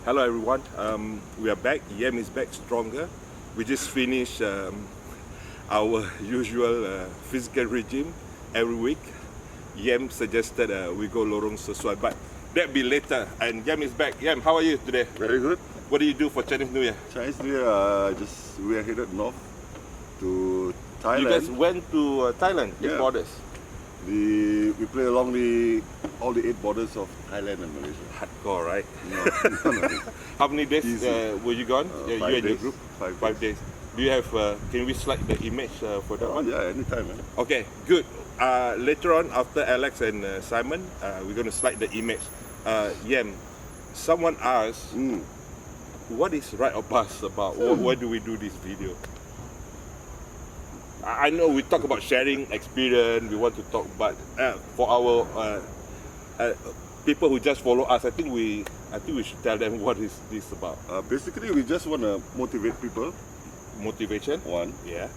Hello everyone, we are back. Yem is back stronger. We just finished our usual physical regime every week. Yem suggested we go lorong sesuai, but that be later. And Yem is back. Yem, how are you today? Very good. What do you do for Chinese New Year? Chinese New Year, we are headed north to Thailand. You guys went to Thailand, the borders. We play along all the 8 borders of Thailand and Malaysia. Hardcore, right? No. How many days were you gone? You 5 and your days. group? 5 days. Do you have? Can we slide the image for that one? Yeah, anytime, man. Okay, good. Later on, after Alex and Simon, we're going to slide the image. Yem, someone asked, what is Ride or Bus about? Why do we do this video? I know we talk about sharing experience, we want to talk, but for our people who just follow us, I think we should tell them what is this about. Basically, we just want to motivate people. Motivation? One. Yeah.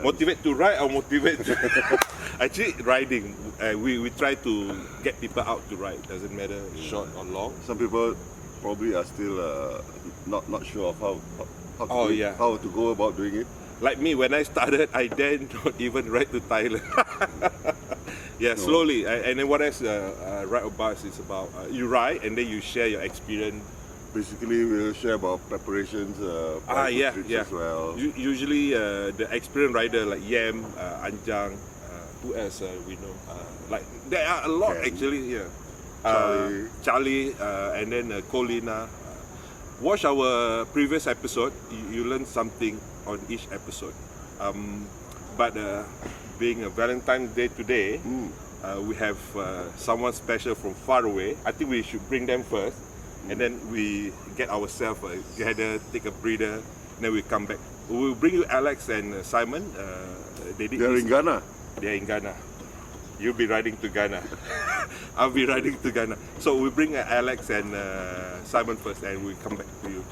Motivate to ride or motivate to... Actually, riding. We try to get people out to ride. Doesn't matter short or long. Some people probably are still not sure of how to go about doing it. Like me, when I started, I then not even ride to Thailand. Slowly. And then what else Ride or Bus is about? You ride and then you share your experience. Basically, we'll share about preparations, as well. Usually, the experienced rider like Yem, Anjang, who else we know? Like there are a lot actually here. Charlie, and then Colina. Watch our previous episode. You learn something on each episode. But being a Valentine's Day today, we have someone special from far away. I think we should bring them first, and then we get ourselves together, take a breather, and then we come back. We'll bring you Alex and Simon. They're in Ghana. They're in Ghana. You'll be riding to Ghana. I'll be riding to Ghana. So we bring Alex and Simon first, and we come back to you.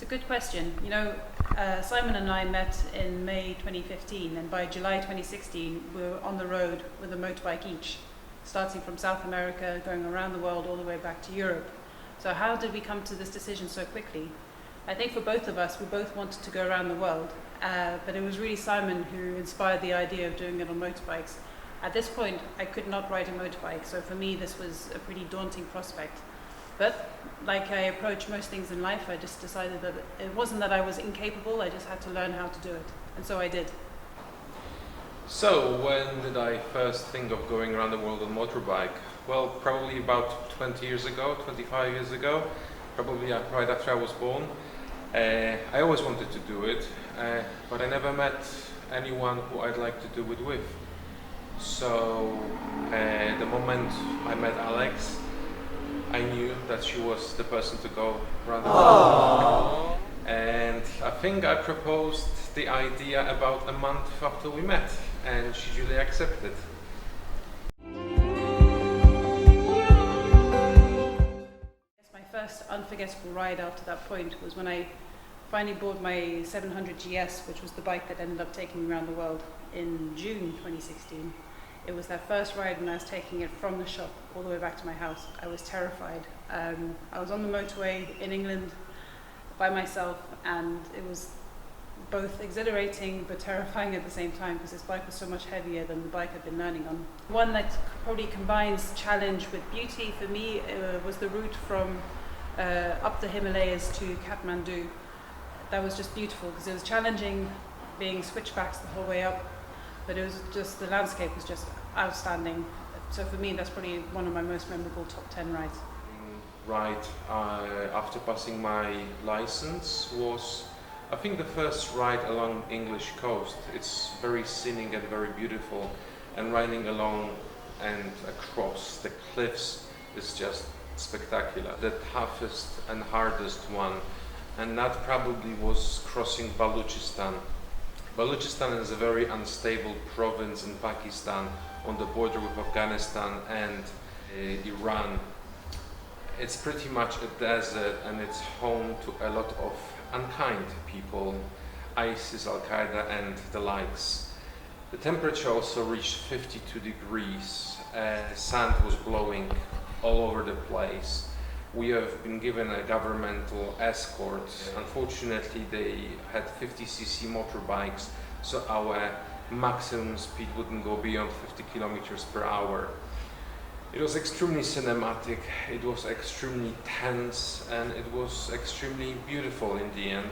Good question. You know, Simon and I met in May 2015, and by July 2016 we were on the road with a motorbike each, starting from South America, going around the world all the way back to Europe. So how did we come to this decision so quickly? I think for both of us, we both wanted to go around the world, but it was really Simon who inspired the idea of doing it on motorbikes. At this point, I could not ride a motorbike, so for me this was a pretty daunting prospect. But like I approach most things in life, I just decided that it wasn't that I was incapable, I just had to learn how to do it. And so I did. So when did I first think of going around the world on motorbike? Well, probably about 20 years ago, 25 years ago, probably right after I was born. I always wanted to do it, but I never met anyone who I'd like to do it with. So the moment I met Alex, I knew that she was the person to go around the world. And I think I proposed the idea about a month after we met, and she duly accepted. My first unforgettable ride after that point was when I finally bought my 700 GS, which was the bike that ended up taking me around the world in June 2016. It was that first ride when I was taking it from the shop all the way back to my house. I was terrified. I was on the motorway in England by myself, and it was both exhilarating but terrifying at the same time because this bike was so much heavier than the bike I'd been learning on. One that probably combines challenge with beauty for me was the route from up the Himalayas to Kathmandu. That was just beautiful because it was challenging being switchbacks the whole way up. But it was just, the landscape was just outstanding. So for me, that's probably one of my most memorable top 10 rides. Right after passing my license was, I think, the first ride along English coast. It's very scenic and very beautiful, and riding along and across the cliffs is just spectacular. The toughest and hardest one, and that probably was crossing Baluchistan. Balochistan is a very unstable province in Pakistan on the border with Afghanistan and Iran. It's pretty much a desert and it's home to a lot of unkind people, ISIS, Al-Qaeda and the likes. The temperature also reached 52 degrees, sand was blowing all over the place. We have been given a governmental escort. Unfortunately, they had 50cc motorbikes, so our maximum speed wouldn't go beyond 50 kilometers per hour. It was extremely cinematic, it was extremely tense, and it was extremely beautiful in the end.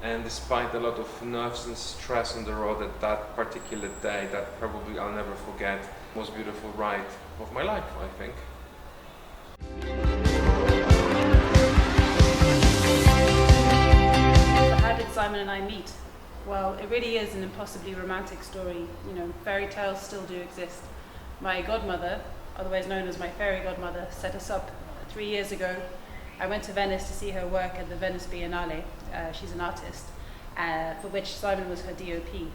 And despite a lot of nerves and stress on the road at that particular day, that probably I'll never forget, most beautiful ride of my life, I think. So how did Simon and I meet? Well, it really is an impossibly romantic story. You know, fairy tales still do exist. My godmother, otherwise known as my fairy godmother, set us up 3 years ago. I went to Venice to see her work at the Venice Biennale. She's an artist, for which Simon was her DOP.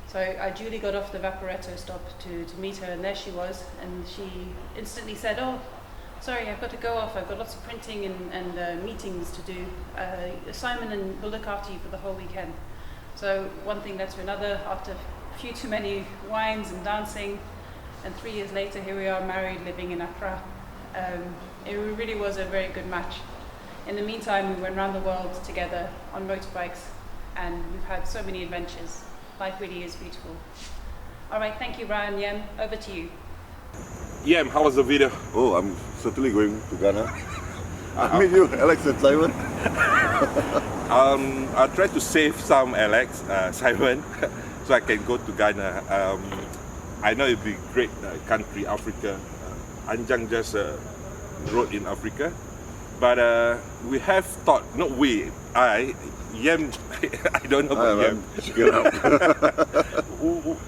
So I duly got off the Vaporetto stop to meet her, and there she was, and she instantly said, "Oh, sorry, I've got to go off. I've got lots of printing and meetings to do. Simon will look after you for the whole weekend." So one thing led to another. After a few too many wines and dancing, and 3 years later, here we are married, living in Accra. It really was a very good match. In the meantime, we went around the world together on motorbikes, and we've had so many adventures. Life really is beautiful. All right, thank you, Ryan. Yem, over to you. Yem, how was the video? Oh, I'm certainly going to Ghana. I'll meet you, Alex and Simon. I'll try to save some, Simon, so I can go to Ghana. I know it'd be a great country, Africa. Anjang just wrote in Africa, but we have thought, not we, Yem, I don't know about Yem.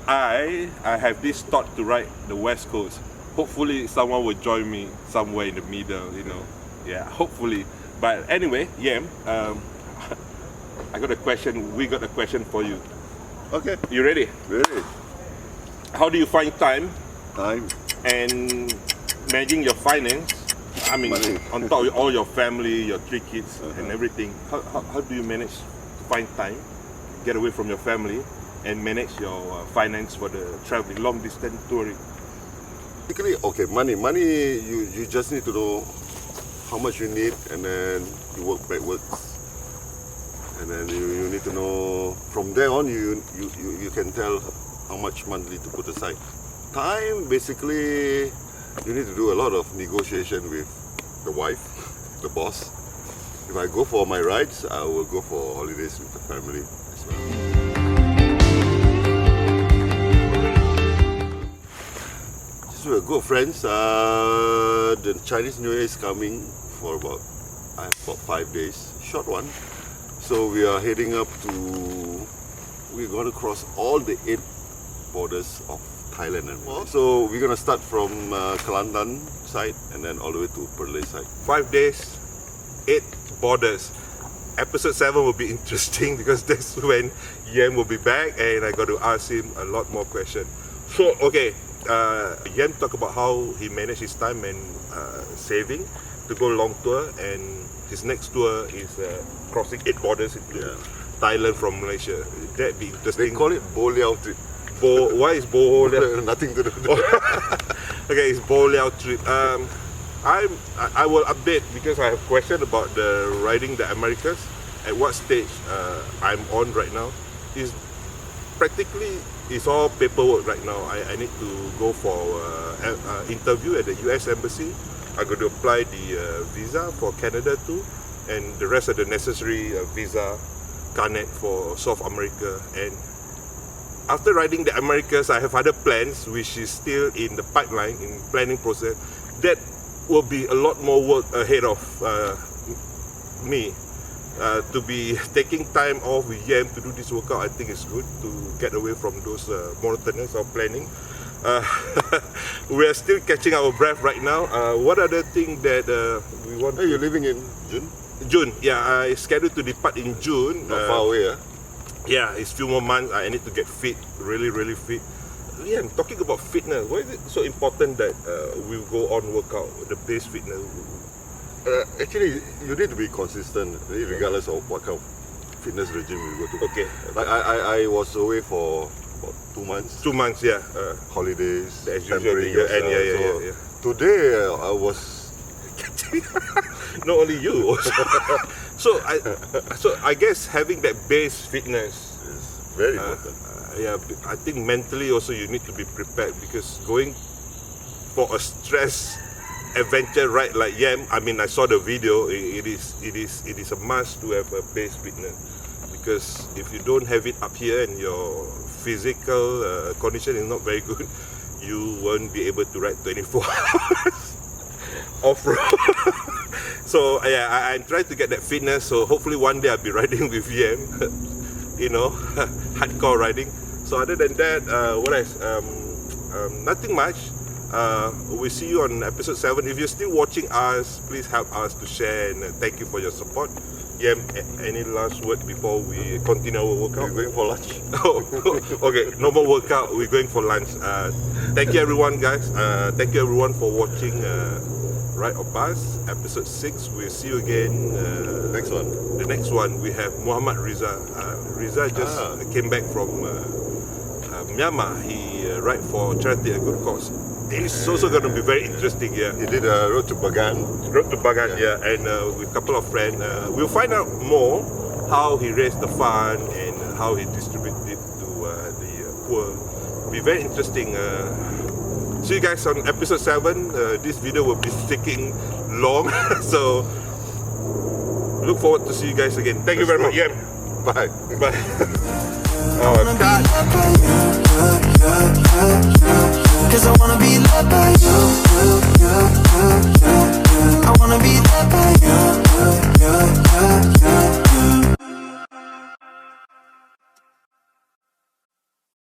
I have this thought to ride the West Coast. Hopefully someone will join me somewhere in the middle, you know. Yeah, hopefully. But anyway, Yem, we got a question for you. Okay. You ready? Ready. How do you find time Time. and managing your finance? I mean, Money. on top of all your family, your 3 kids and everything, how do you manage to find time, get away from your family and manage your finance for the traveling, long distance touring? Basically, okay, money, you just need to know how much you need, and then you work backwards. And then you need to know, from there on, you can tell how much monthly to put aside. Time, basically, you need to do a lot of negotiation with the wife, the boss. If I go for my rides, I will go for holidays with the family as well. Just we're good friends. The Chinese New Year is coming for about 5 days, short one. So we are heading up to, we're going to cross all the 8 borders of Thailand and Malaysia. So we're going to start from Kelantan side and then all the way to Perlis side. 5 days, 8 borders. Episode 7 will be interesting because that's when Yem will be back and I got to ask him a lot more questions. So, okay, Yem talked about how he managed his time and saving to go long tour, and his next tour is crossing 8 borders into Thailand from Malaysia. That'd be interesting. They call it Bo Liao trip. Why is Bo Liao? Nothing to do. Okay, it's Bo Liao trip. I will update because I have question about the riding the Americas. At what stage I'm on right now? Is practically it's all paperwork right now. I need to go for interview at the US Embassy. I got to apply the visa for Canada too, and the rest of the necessary visa connect for South America. And after riding the Americas, I have other plans which is still in the pipeline, in planning process. That will be a lot more work ahead of me. To be taking time off with Yem to do this workout, I think it's good to get away from those monotonous of planning. We are still catching our breath right now. What other thing that we want? Hey, you're living in June? June, yeah. I scheduled to depart in June. Not far away, yeah, it's few more months. I need to get fit, really fit. Yeah, I'm talking about fitness. Why is it so important that we go on workout, the base fitness? Actually, you need to be consistent, regardless of what kind of fitness regime you go to. Okay. Like I was away for about 2 months. 2 months, yeah. Holidays, As usual, pampering yeah, yourself. yeah. So today I was. Not only you. Also. so I guess having that base fitness. It's very important. Yeah, I think mentally also you need to be prepared, because going for a stress adventure ride like Yam, I mean, I saw the video. It is a must to have a base fitness, because if you don't have it up here and your physical condition is not very good, you won't be able to ride 24 hours off-road. So yeah, I'm trying to get that fitness. So hopefully one day I'll be riding with Yam, you know, hardcore riding. So other than that, what else? Nothing much. We'll see you on episode 7. If you're still watching us, please help us to share, and thank you for your support. Yam, any last word before we continue our workout? We're going for lunch. Oh, okay, no more workout. We're going for lunch. Thank you everyone, guys. Thank you everyone for watching Ride or Bus episode 6. We'll see you again. Next one. The next one we have Muhammad Riza. Riza just came back from Myanmar. He ride for charity a good cause. It's also going to be very interesting. Yeah. He did a road to Bagan. Road to Bagan, yeah, and with a couple of friends. We'll find out more how he raised the fund and how he distributed it to the poor. Be very interesting. See you guys on episode 7. This video will be taking long, so look forward to see you guys again. Thank you very much. Yeah. Bye. Bye. Oh, God. Cause I wanna be loved by you.